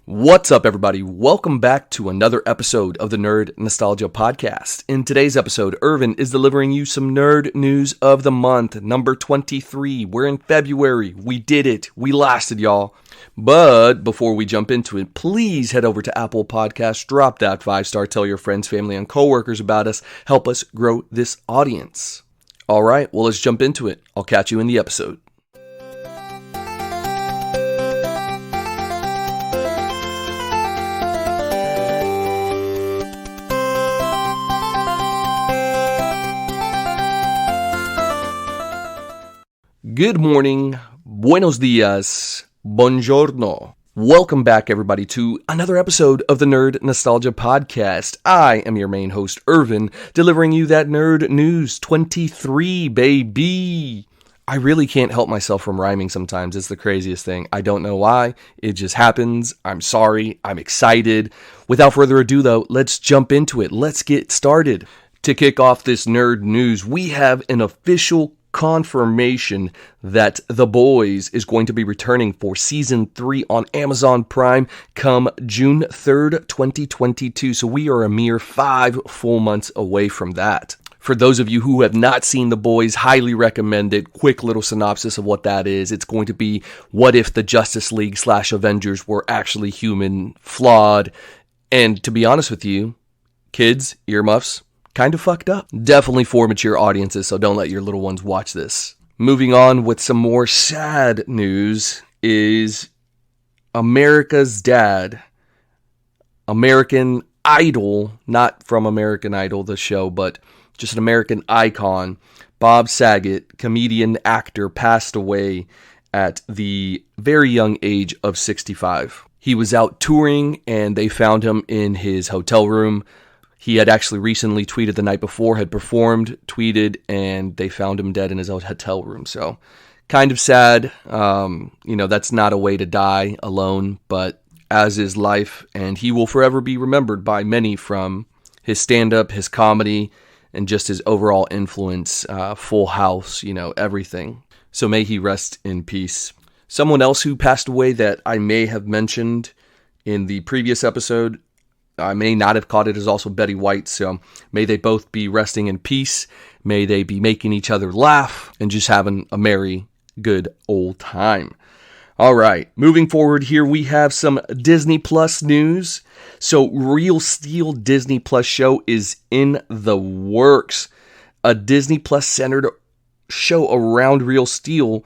What's up, everybody? Welcome back to another episode of the Nerd Nostalgia Podcast. In today's episode, Irvin is delivering you some nerd news of the month, number 23. We're in February. We did it. We lasted, y'all. But before we jump into it, please head over to Apple Podcasts, drop that 5-star, tell your friends, family, and coworkers about us. Help us grow this audience. All right, well, let's jump into it. I'll catch you in the episode. Good morning, buenos dias, buongiorno. Welcome back, everybody, to another episode of the Nerd Nostalgia Podcast. I am your main host, Irvin, delivering you that nerd news 23, baby. I really can't help myself from rhyming sometimes. It's the craziest thing. I don't know why. It just happens. I'm sorry. I'm excited. Without further ado, though, let's jump into it. Let's get started. To kick off this nerd news, we have an official confirmation that The Boys is going to be returning for season 3 on Amazon Prime come June 3rd, 2022. So we are a mere 5 full months away from that. For those of you who have not seen The Boys, highly recommend it. Quick little synopsis of what that is. It's going to be, what if the Justice League / Avengers were actually human, flawed, and to be honest with you, kids, earmuffs, kind of fucked up. Definitely for mature audiences, so don't let your little ones watch this. Moving on with some more sad news is America's dad, American Idol, not from American Idol, the show, but just an American icon, Bob Saget, comedian, actor, passed away at the very young age of 65. He was out touring and they found him in his hotel room. He had actually recently tweeted the night before, had performed, tweeted, and they found him dead in his hotel room. So kind of sad. That's not a way to die alone, but as is life. And he will forever be remembered by many from his stand-up, his comedy, and just his overall influence, Full House, everything. So may he rest in peace. Someone else who passed away that I may have mentioned in the previous episode, I may not have caught it, is also Betty White, so may they both be resting in peace. May they be making each other laugh and just having a merry, good old time. All right, moving forward here, we have some Disney Plus news. So Real Steel Disney Plus show is in the works. A Disney Plus centered show around Real Steel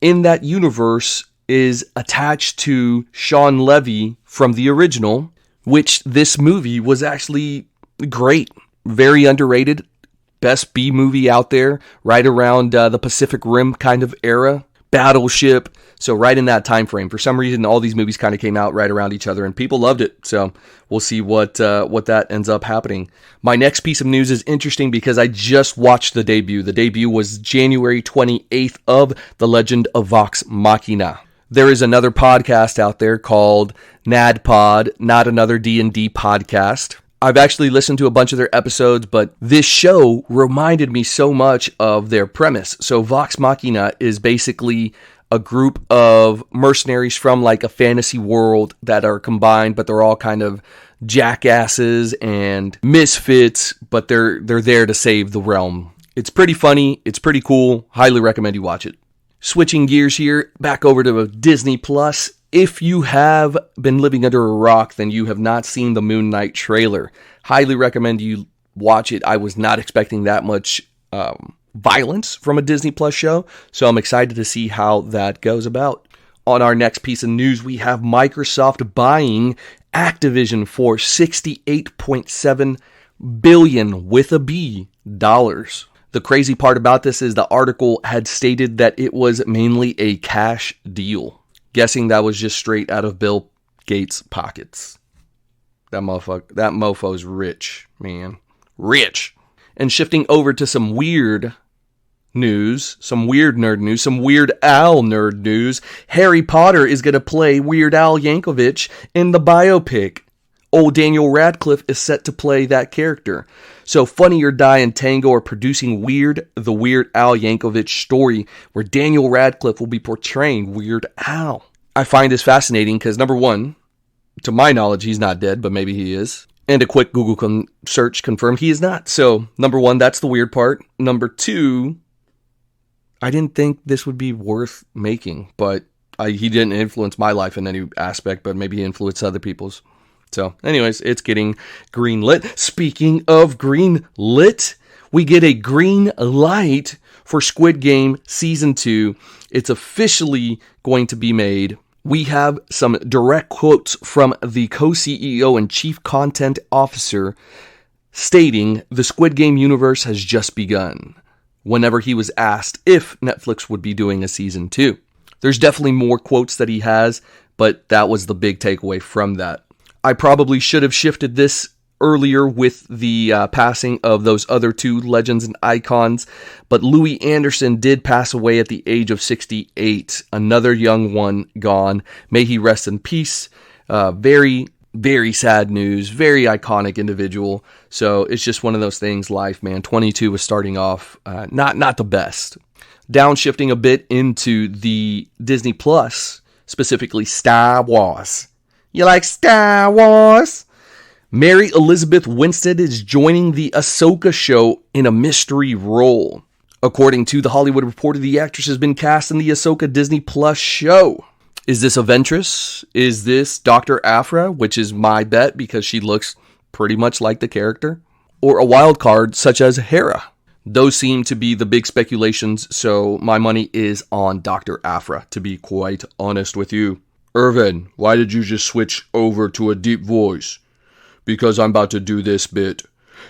in that universe is attached to Sean Levy from the original, which this movie was actually great, very underrated, best B movie out there, right around the Pacific Rim kind of era, Battleship, so right in that time frame. For some reason, all these movies kind of came out right around each other, and people loved it, so we'll see what that ends up happening. My next piece of news is interesting because I just watched the debut. The debut was January 28th of The Legend of Vox Machina. There is another podcast out there called NADPod, Not Another D&D Podcast. I've actually listened to a bunch of their episodes, but this show reminded me so much of their premise. So Vox Machina is basically a group of mercenaries from like a fantasy world that are combined, but they're all kind of jackasses and misfits, but they're there to save the realm. It's pretty funny. It's pretty cool. Highly recommend you watch it. Switching gears here, back over to Disney Plus. If you have been living under a rock, then you have not seen the Moon Knight trailer. Highly recommend you watch it. I was not expecting that much violence from a Disney Plus show, so I'm excited to see how that goes about. On our next piece of news, we have Microsoft buying Activision for $68.7 billion with a B dollars. The crazy part about this is the article had stated that it was mainly a cash deal. Guessing that was just straight out of Bill Gates' pockets. That mofo's rich, man. Rich. And shifting over to some weird news, some weird nerd news, some Weird Al nerd news. Harry Potter is going to play Weird Al Yankovic in the biopic. Old Daniel Radcliffe is set to play that character. So Funny or Die and Tango are producing the Weird Al Yankovic story, where Daniel Radcliffe will be portraying Weird Al. I find this fascinating because, number one, to my knowledge, he's not dead, but maybe he is. And a quick Google search confirmed he is not. So, number one, that's the weird part. Number two, I didn't think this would be worth making, but he didn't influence my life in any aspect, but maybe he influenced other people's. So, anyways, it's getting greenlit. Speaking of greenlit, we get a green light for Squid Game Season 2. It's officially going to be made. We have some direct quotes from the co-CEO and chief content officer stating the Squid Game universe has just begun, whenever he was asked if Netflix would be doing a Season 2. There's definitely more quotes that he has, but that was the big takeaway from that. I probably should have shifted this earlier with the passing of those other two legends and icons, but Louis Anderson did pass away at the age of 68. Another young one gone. May he rest in peace. Very, very sad news. Very iconic individual. So it's just one of those things. Life, man. 22 was starting off not the best. Downshifting a bit into the Disney Plus, specifically Star Wars. You like Star Wars? Mary Elizabeth Winstead is joining the Ahsoka show in a mystery role. According to The Hollywood Reporter, the actress has been cast in the Ahsoka Disney Plus show. Is this a Ventress? Is this Dr. Aphra, which is my bet because she looks pretty much like the character? Or a wild card such as Hera? Those seem to be the big speculations, so my money is on Dr. Aphra, to be quite honest with you. Irvin, why did you just switch over to a deep voice? Because I'm about to do this bit.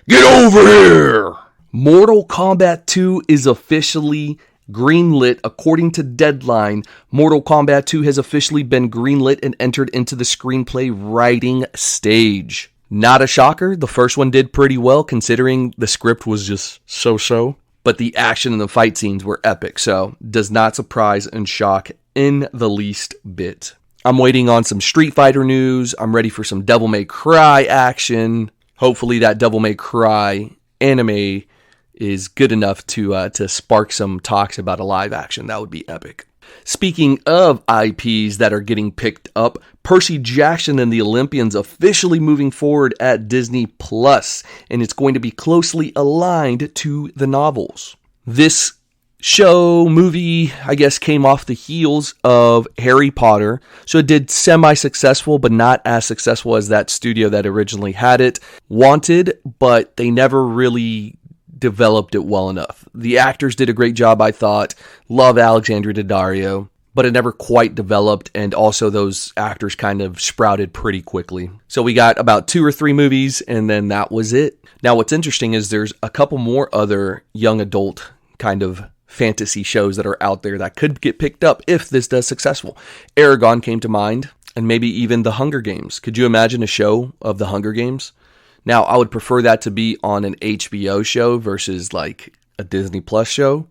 Get over here! Mortal Kombat 2 is officially greenlit. According to Deadline, Mortal Kombat 2 has officially been greenlit and entered into the screenplay writing stage. Not a shocker, the first one did pretty well considering the script was just so-so. But the action and the fight scenes were epic, so does not surprise and shock in the least bit. I'm waiting on some Street Fighter news. I'm ready for some Devil May Cry action. Hopefully that Devil May Cry anime is good enough to spark some talks about a live action. That would be epic. Speaking of IPs that are getting picked up, Percy Jackson and the Olympians officially moving forward at Disney Plus, and it's going to be closely aligned to the novels. This movie, I guess, came off the heels of Harry Potter, so it did semi-successful, but not as successful as that studio that originally had it wanted, but they never really developed it well enough. The actors did a great job, I thought. Love Alexandra Daddario, but it never quite developed, and also those actors kind of sprouted pretty quickly. So we got about 2 or 3 movies, and then that was it. Now what's interesting is there's a couple more other young adult kind of fantasy shows that are out there that could get picked up if this does successful. Aragon came to mind, and maybe even The Hunger Games. Could you imagine a show of The Hunger Games? Now, I would prefer that to be on an HBO show versus like a Disney Plus show,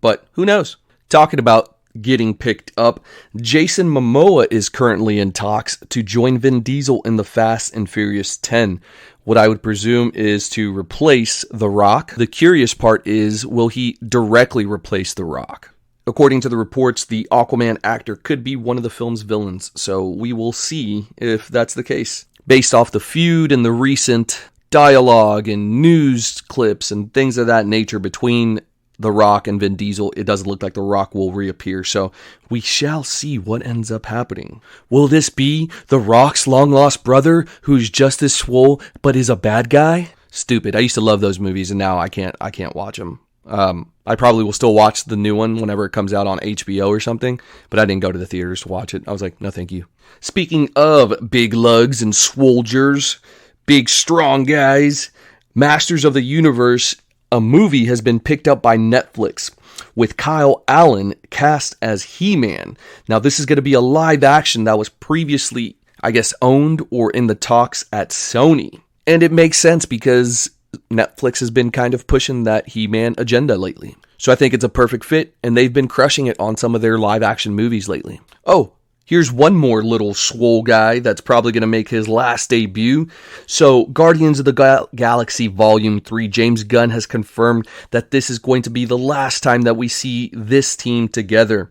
but who knows? Talking about getting picked up, Jason Momoa is currently in talks to join Vin Diesel in the Fast and Furious 10. What I would presume is to replace The Rock. The curious part is, will he directly replace The Rock? According to the reports, the Aquaman actor could be one of the film's villains, so we will see if that's the case. Based off the feud and the recent dialogue and news clips and things of that nature between The Rock and Vin Diesel, it doesn't look like The Rock will reappear, so we shall see what ends up happening. Will this be The Rock's long-lost brother who's just as swole but is a bad guy? Stupid. I used to love those movies, and now I can't watch them. I probably will still watch the new one whenever it comes out on HBO or something, but I didn't go to the theaters to watch it. I was like, no thank you. Speaking of big lugs and swolgers, big strong guys, Masters of the Universe, a movie has been picked up by Netflix with Kyle Allen cast as He-Man. Now this is going to be a live action that was previously, I guess, owned or in the talks at Sony. And it makes sense because Netflix has been kind of pushing that He-Man agenda lately. So I think it's a perfect fit, and they've been crushing it on some of their live action movies lately. Oh, here's one more little swole guy that's probably going to make his last debut. So Guardians of the Galaxy Volume 3, James Gunn has confirmed that this is going to be the last time that we see this team together.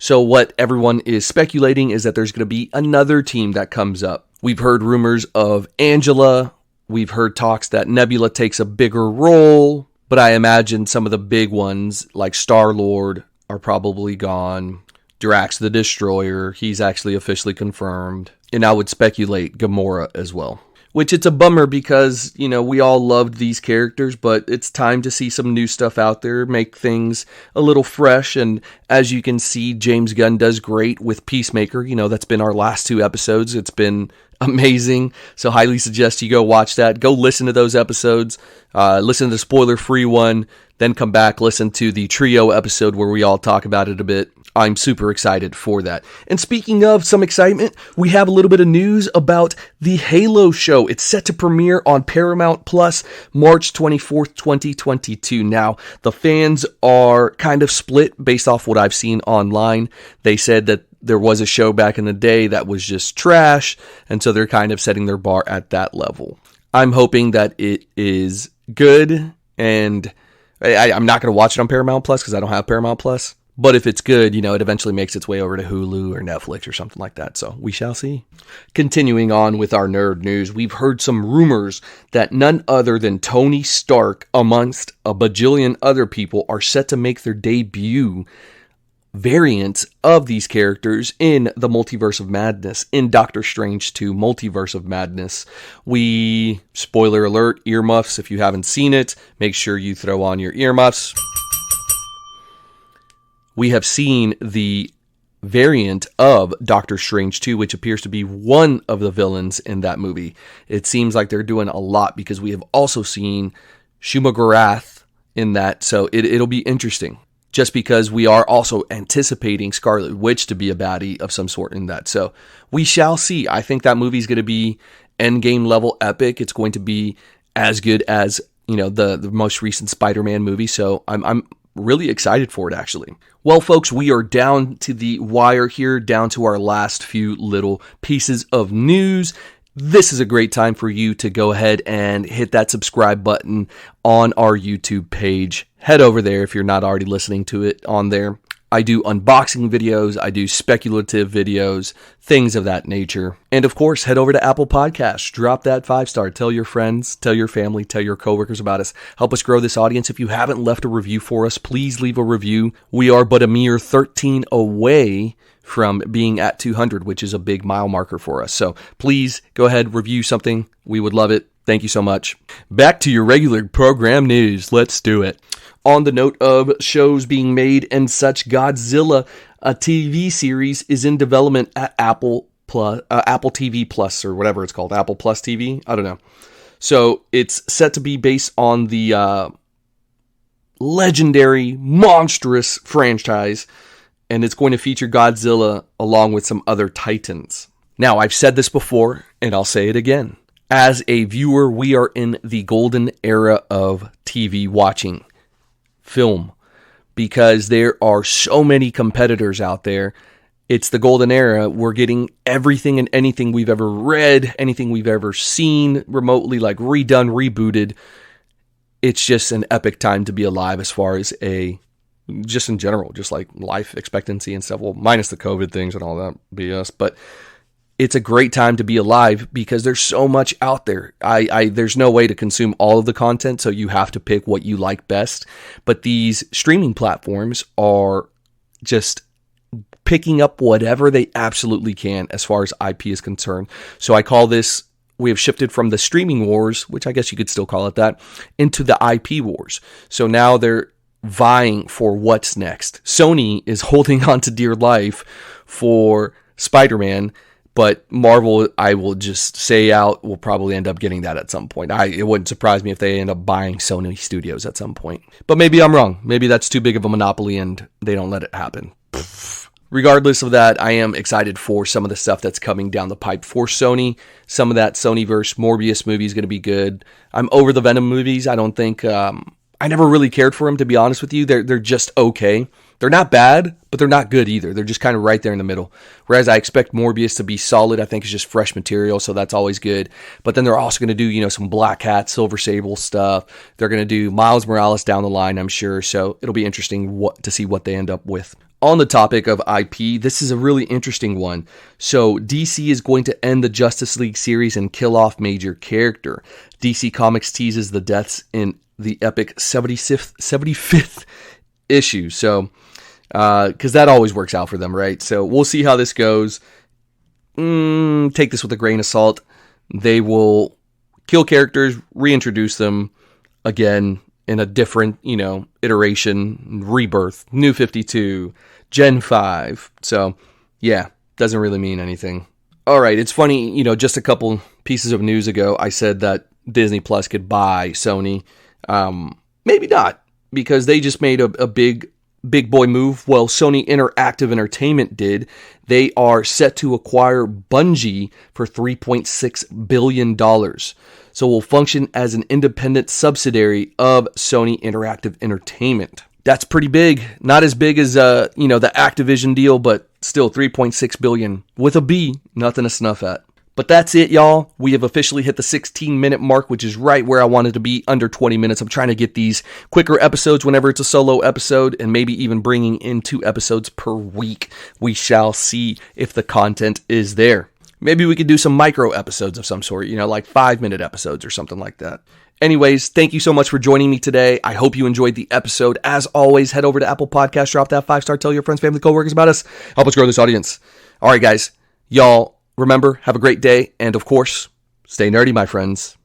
So what everyone is speculating is that there's going to be another team that comes up. We've heard rumors of Angela. We've heard talks that Nebula takes a bigger role, but I imagine some of the big ones like Star-Lord are probably gone. Drax the Destroyer, he's actually officially confirmed. And I would speculate Gamora as well. Which it's a bummer because, we all loved these characters, but it's time to see some new stuff out there, make things a little fresh. And as you can see, James Gunn does great with Peacemaker. That's been our last 2 episodes. It's been amazing. So highly suggest you go watch that. Go listen to those episodes. Listen to the spoiler-free one. Then come back, listen to the trio episode where we all talk about it a bit. I'm super excited for that. And speaking of some excitement, we have a little bit of news about the Halo show. It's set to premiere on Paramount Plus March 24th, 2022. Now, the fans are kind of split based off what I've seen online. They said that there was a show back in the day that was just trash, and so they're kind of setting their bar at that level. I'm hoping that it is good, and I'm not going to watch it on Paramount Plus because I don't have Paramount Plus. But if it's good, it eventually makes its way over to Hulu or Netflix or something like that. So we shall see. Continuing on with our nerd news, we've heard some rumors that none other than Tony Stark, amongst a bajillion other people, are set to make their debut variants of these characters in the Multiverse of Madness, in Doctor Strange 2 Multiverse of Madness. Spoiler alert, earmuffs, if you haven't seen it, make sure you throw on your earmuffs. We have seen the variant of Doctor Strange 2, which appears to be one of the villains in that movie. It seems like they're doing a lot because we have also seen Shuma-Gorath in that, so it'll be interesting. Just because we are also anticipating Scarlet Witch to be a baddie of some sort in that. So we shall see. I think that movie is going to be Endgame level epic. It's going to be as good as, the most recent Spider-Man movie. So I'm really excited for it, actually. Well, folks, we are down to the wire here, down to our last few little pieces of news. This is a great time for you to go ahead and hit that subscribe button on our YouTube page. Head over there if you're not already listening to it on there. I do unboxing videos, I do speculative videos, things of that nature. And of course, head over to Apple Podcasts, drop that 5-star, tell your friends, tell your family, tell your coworkers about us. Help us grow this audience. If you haven't left a review for us, please leave a review. We are but a mere 13 away from being at 200, which is a big mile marker for us. So please go ahead, review something. We would love it. Thank you so much. Back to your regular program news. Let's do it. On the note of shows being made and such, Godzilla, a TV series, is in development at Apple TV Plus, or whatever it's called, Apple Plus TV. I don't know. So it's set to be based on the legendary, monstrous franchise, and it's going to feature Godzilla along with some other titans. Now, I've said this before, and I'll say it again. As a viewer, we are in the golden era of TV watching. Film, because there are so many competitors out there. It's the golden era. We're getting everything and anything we've ever read, anything we've ever seen remotely, like redone, rebooted. It's just an epic time to be alive as far as just in general, just like life expectancy and stuff. Well, minus the COVID things and all that BS, but it's a great time to be alive because there's so much out there. There's no way to consume all of the content, so you have to pick what you like best. But these streaming platforms are just picking up whatever they absolutely can as far as IP is concerned. So I call this, we have shifted from the streaming wars, which I guess you could still call it that, into the IP wars. So now they're vying for what's next. Sony is holding on to dear life for Spider-Man, but Marvel, I will just say out, will probably end up getting that at some point. It wouldn't surprise me if they end up buying Sony Studios at some point. But maybe I'm wrong. Maybe that's too big of a monopoly and they don't let it happen. Regardless of that, I am excited for some of the stuff that's coming down the pipe for Sony. Some of that Sonyverse Morbius movie is going to be good. I'm over the Venom movies. I don't think... I never really cared for them, to be honest with you. They're just okay. They're not bad, but they're not good either. They're just kind of right there in the middle. Whereas I expect Morbius to be solid. I think it's just fresh material, so that's always good. But then they're also going to do, some Black Cat, Silver Sable stuff. They're going to do Miles Morales down the line, I'm sure. So it'll be interesting to see what they end up with. On the topic of IP, this is a really interesting one. So DC is going to end the Justice League series and kill off major character. DC Comics teases the deaths in the epic 75th issue. So, because that always works out for them, right? So we'll see how this goes. Take this with a grain of salt. They will kill characters, reintroduce them again in a different, iteration, rebirth, New 52, Gen 5. So, yeah, doesn't really mean anything. All right, it's funny, just a couple pieces of news ago, I said that Disney Plus could buy Sony. Maybe not, because they just made a big boy move. Well, Sony Interactive Entertainment did. They are set to acquire Bungie for $3.6 billion. So will function as an independent subsidiary of Sony Interactive Entertainment. That's pretty big. Not as big as the Activision deal, but still $3.6 billion with a B. Nothing to snuff at. But that's it, y'all. We have officially hit the 16-minute mark, which is right where I wanted to be, under 20 minutes. I'm trying to get these quicker episodes whenever it's a solo episode, and maybe even bringing in 2 episodes per week. We shall see if the content is there. Maybe we could do some micro episodes of some sort, like 5-minute episodes or something like that. Anyways, thank you so much for joining me today. I hope you enjoyed the episode. As always, head over to Apple Podcasts, drop that 5-star, tell your friends, family, coworkers about us. Help us grow this audience. All right, guys. Y'all, remember, have a great day. And of course, stay nerdy, my friends.